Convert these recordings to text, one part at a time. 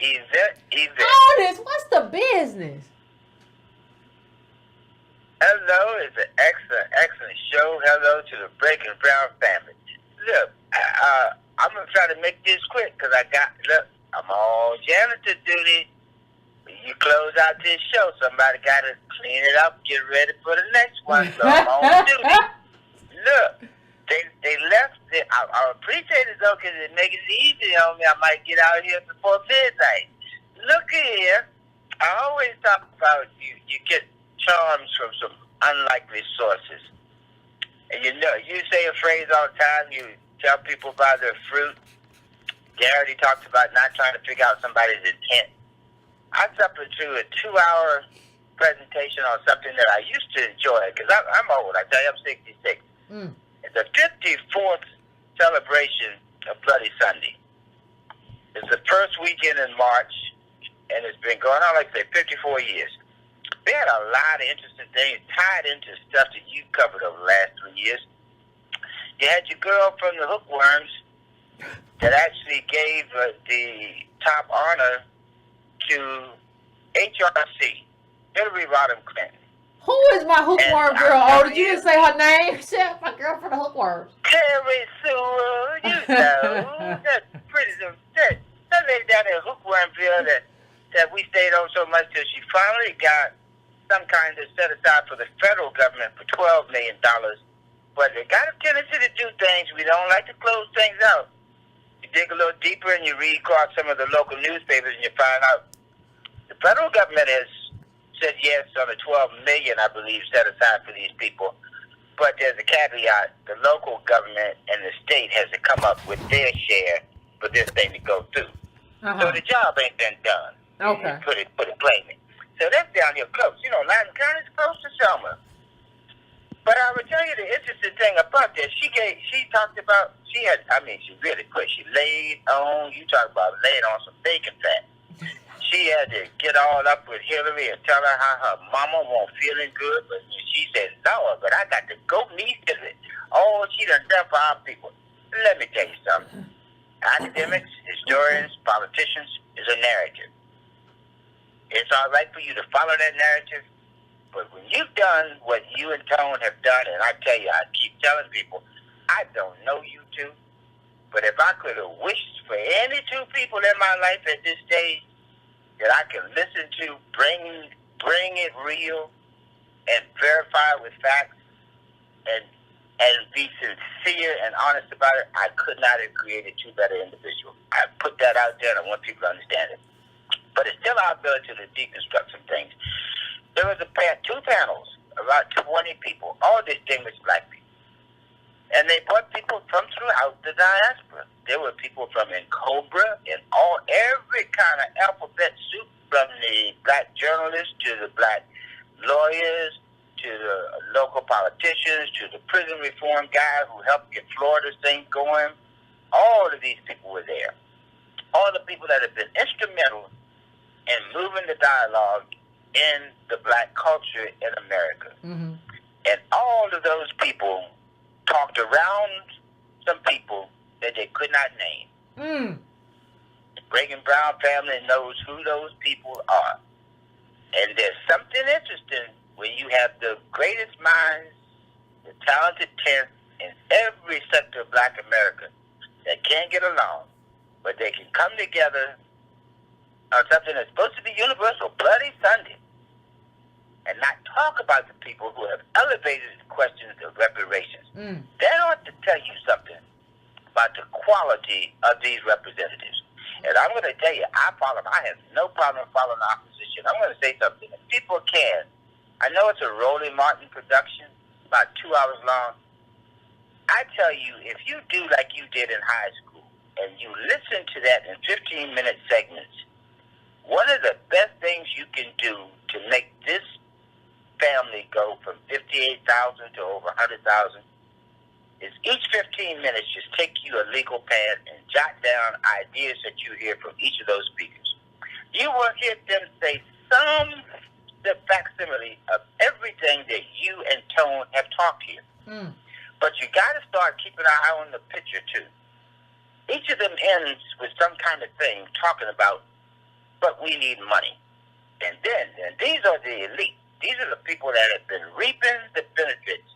Event. Otis, what's the business? Hello, it's an excellent show. Hello to the Breaking Brown family. Look, I'm gonna try to make this quick because I'm on janitor duty. You close out this show, somebody got to clean it up, get ready for the next one. So I'm on duty. Look, they left. I appreciate it though because it makes it easy on me. I might get out here before midnight. Look here, I always talk about you get charms from some unlikely sources. And you say a phrase all the time. You tell people about their fruit. Garrity talks about not trying to figure out somebody's intent. I suffered through a 2-hour presentation on something that I used to enjoy because I'm old. I tell you, I'm 66. It's the 54th celebration of Bloody Sunday. It's the first weekend in March, and it's been going on, like I say, 54 years. We had a lot of interesting things tied into stuff that you covered over the last 3 years. You had your girl from the Hookworms that actually gave the top honor to HRC, Hillary Rodham Clinton. Who is my hookworm girl? Oh, did you didn't say her name? Shit, my girl from the hookworms. Terry Sewell, you know. That's pretty. That lady down in Hookwormville that we stayed on so much till she finally got some kind of set aside for the federal government for $12 million. But they got a tendency to do things. We don't like to close things out. You dig a little deeper and you read across some of the local newspapers and you find out the federal government has said yes on the $12 million, I believe, set aside for these people. But there's a caveat. The local government and the state has to come up with their share for this thing to go through. So the job ain't been done. Okay. Put it plainly. So that's down here close. You know, Latin County's close to Selma. But I would tell you the interesting thing about that, she talked about, she really quit. She laid on, you talk about laid on some bacon fat. She had to get all up with Hillary and tell her how her mama wasn't feeling good, but she said, no, but I got to go meet Hillary. Oh, she done for our people. Let me tell you something. Academics, historians, politicians is a narrative. It's all right for you to follow that narrative, but when you've done what you and Tone have done, and I tell you, I keep telling people, I don't know you two, but if I could have wished for any two people in my life at this stage that I can listen to, bring it real, and verify with facts, and be sincere and honest about it, I could not have created two better individuals. I put that out there, and I want people to understand it. But it's still our ability to deconstruct some things. There was two panels, about 20 people, all distinguished black people. And they brought people from throughout the diaspora. There were people from Cobra and every kind of alphabet soup, from the black journalists to the black lawyers to the local politicians to the prison reform guy who helped get Florida's thing going. All of these people were there. All the people that have been instrumental in moving the dialogue in the black culture in America. Mm-hmm. And all of those people talked around some people that they could not name. The Breaking Brown family knows who those people are. And there's something interesting when you have the greatest minds, the talented tenth in every sector of black America that can't get along, but they can come together on something that's supposed to be universal, Bloody Sunday, and not talk about the people who have elevated the questions of reparations. That ought to tell you something about the quality of these representatives. And I'm going to tell you, I have no problem following the opposition. I'm going to say something. If people can, I know it's a Rolling Martin production, about 2 hours long. I tell you, if you do like you did in high school, and you listen to that in 15-minute segments, one of the best things you can do to make this family go from 58,000 to over 100,000 is each 15 minutes just take you a legal pad and jot down ideas that you hear from each of those speakers. You will hear them say the facsimile of everything that you and Tone have talked here. But you got to start keeping an eye on the picture too. Each of them ends with some kind of thing talking about, but we need money. And these are the elite. These are the people that have been reaping the benefits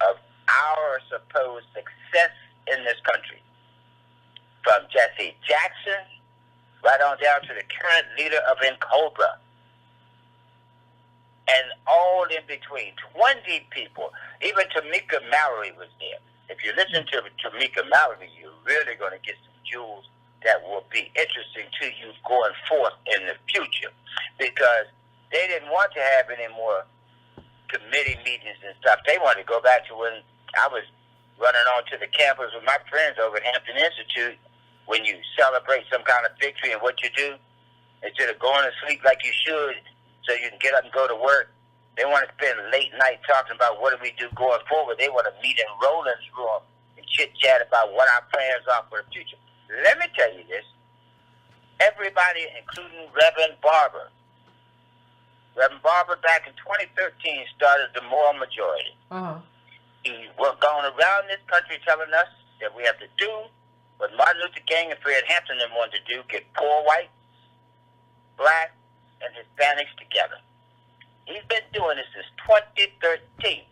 of our supposed success in this country. From Jesse Jackson, right on down to the current leader of Cobra. And all in between, 20 people. Even Tamika Mallory was there. If you listen to Tamika Mallory, you're really going to get some jewels that will be interesting to you going forth in the future. Because they didn't want to have any more committee meetings and stuff. They wanted to go back to when I was running onto the campus with my friends over at Hampton Institute, when you celebrate some kind of victory and what you do, instead of going to sleep like you should so you can get up and go to work, they want to spend late night talking about what do we do going forward. They want to meet in Roland's room and chit-chat about what our plans are for the future. Let me tell you this. Everybody, including Reverend Barber, back in 2013 started the moral majority. Uh-huh. He was going around this country telling us that we have to do what Martin Luther King and Fred Hampton wanted to do, get poor whites, black, and Hispanics together. He's been doing this since 2013.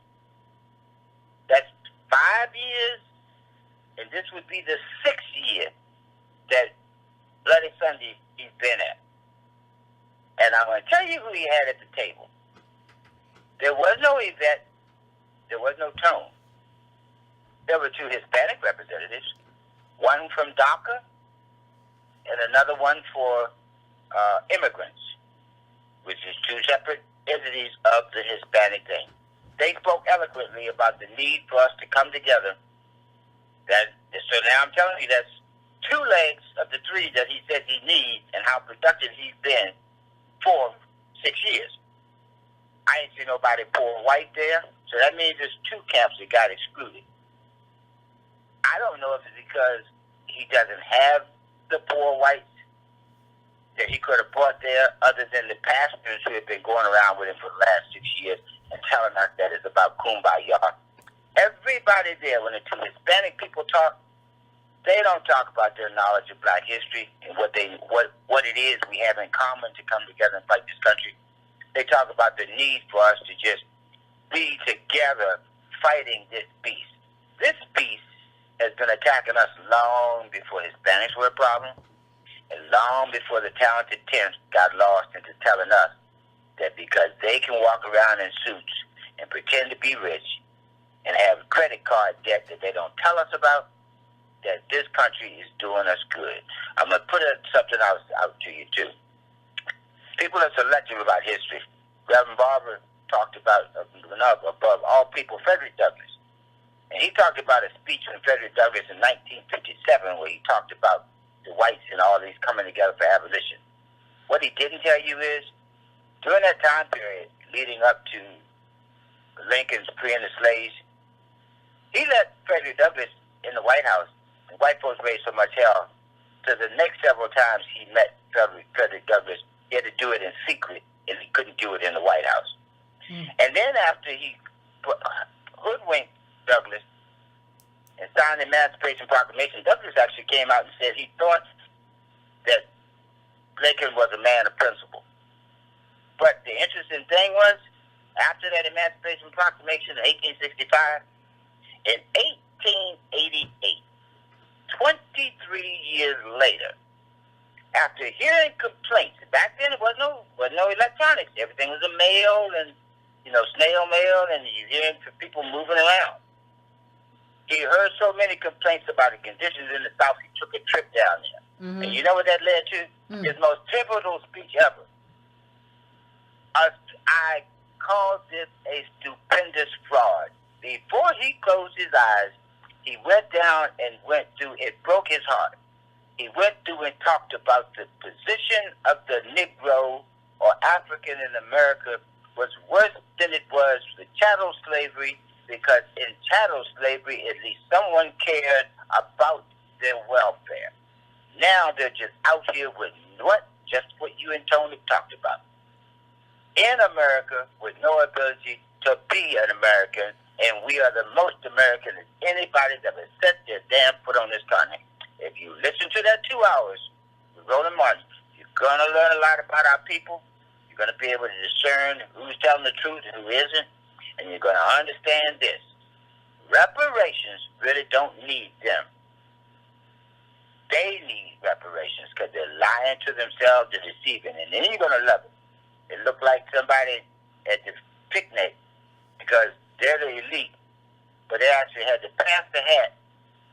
That's 5 years, and this would be the 6th year that Bloody Sunday he's been at. And I'm going to tell you who he had at the table. There was no Yvette. There was no Tone. There were 2 Hispanic representatives, one from DACA and another one for immigrants, which is 2 separate entities of the Hispanic thing. They spoke eloquently about the need for us to come together. So now I'm telling you that's 2 legs of the 3 that he says he needs and how productive he's been for 6 years. I ain't seen nobody poor white there, so that means there's 2 camps that got excluded. I don't know if it's because he doesn't have the poor whites that he could have brought there other than the pastors who have been going around with him for the last 6 years and telling us that it's about kumbaya. Everybody there, when the 2 Hispanic people talk, they don't talk about their knowledge of black history and what it is we have in common to come together and fight this country. They talk about the need for us to just be together fighting this beast. This beast has been attacking us long before Hispanics were a problem and long before the talented 10th got lost into telling us that because they can walk around in suits and pretend to be rich and have credit card debt that they don't tell us about, that this country is doing us good. I'm going to put something else out to you, too. People are selective about history. Reverend Barber talked about, above all people, Frederick Douglass. And he talked about a speech from Frederick Douglass in 1957 where he talked about the whites and all these coming together for abolition. What he didn't tell you is, during that time period leading up to Lincoln's freeing the slaves, he let Frederick Douglass in the White House. The white folks raised so much hell. So the next several times he met Frederick Douglass, he had to do it in secret, and he couldn't do it in the White House. And then after he hoodwinked Douglass and signed the Emancipation Proclamation, Douglass actually came out and said he thought that Lincoln was a man of principle. But the interesting thing was, after that Emancipation Proclamation in 1865, in 1888, 23 years later, after hearing complaints, back then it was no electronics. Everything was a mail and, snail mail, and you're hearing from people moving around. He heard so many complaints about the conditions in the South, he took a trip down there. Mm-hmm. And you know what that led to? Mm-hmm. His most pivotal speech ever. I call this a stupendous fraud. Before he closed his eyes, he went down and went through, it broke his heart. He went through and talked about the position of the Negro or African in America was worse than it was with chattel slavery, because in chattel slavery, at least someone cared about their welfare. Now they're just out here with just what you and Tony talked about. In America, with no ability to be an American, and we are the most American as anybody that has set their damn foot on this continent. If you listen to that 2 hours with Roland Martin, you're going to learn a lot about our people. You're going to be able to discern who's telling the truth and who isn't. And you're going to understand this. Reparations really don't need them. They need reparations because they're lying to themselves and deceiving. And then you're going to love it. It looked like somebody at the picnic because they're the elite. But they actually had to pass the hat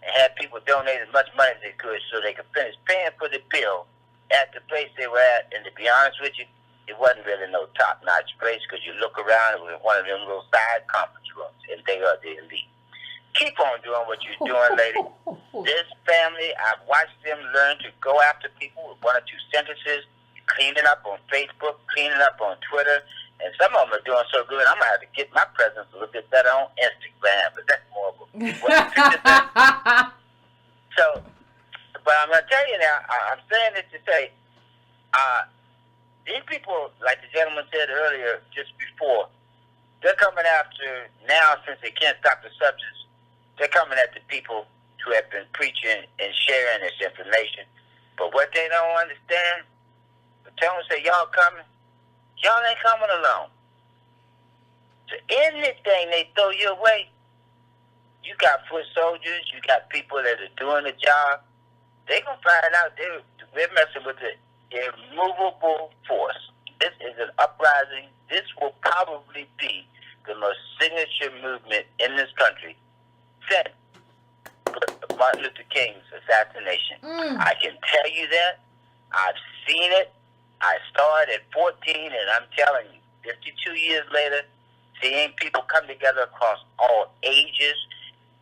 and had people donate as much money as they could so they could finish paying for the bill at the place they were at. And to be honest with you, it wasn't really no top-notch place because you look around, it was one of them little side conference rooms, and they are the elite. Keep on doing what you're doing, lady. This family, I've watched them learn to go after people with 1 or 2 sentences, cleaning up on Facebook, cleaning up on Twitter, and some of them are doing so good, I'm going to have to get my presence a little bit better on Instagram, but that's more of a... So, but I'm going to tell you now, I'm saying this to say, these people, like the gentleman said earlier, just before, they're coming after, now since they can't stop the substance, they're coming at the people who have been preaching and sharing this information. But what they don't understand, tell them, say, y'all coming? Y'all ain't coming alone. So anything they throw your way, you got foot soldiers, you got people that are doing the job. They gonna find out we're messing with an immovable force. This is an uprising. This will probably be the most signature movement in this country since Martin Luther King's assassination. I can tell you that. I've seen it. I started at 14, and I'm telling you, 52 years later, seeing people come together across all ages,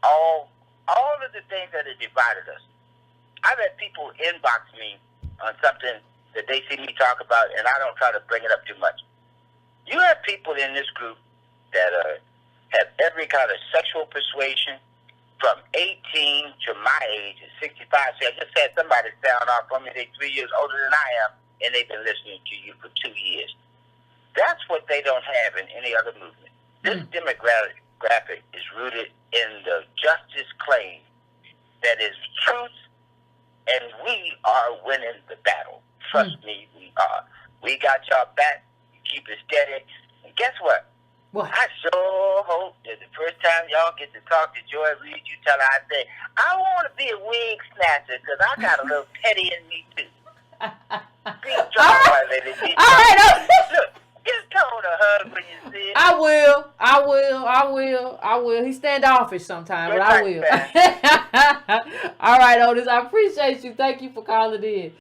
all of the things that have divided us. I've had people inbox me on something that they see me talk about, and I don't try to bring it up too much. You have people in this group that have every kind of sexual persuasion from 18 to my age, at 65. So I just had somebody sound off on me. They're 3 years older than I am, and they've been listening to you for 2 years. That's what they don't have in any other movement. This demographic is rooted in the justice claim that is truth, and we are winning the battle. Trust me, we are. We got y'all back. You keep it steady. And guess what? What? I sure hope that the first time y'all get to talk to Joy Reid, you tell her, I say, I want to be a wig snatcher because I got a little petty in me, too. Be strong, my lady. Be All right. Look, just tone a hug when you see it. I will. He's standoffish sometimes, but I will. All right, Otis. I appreciate you. Thank you for calling in.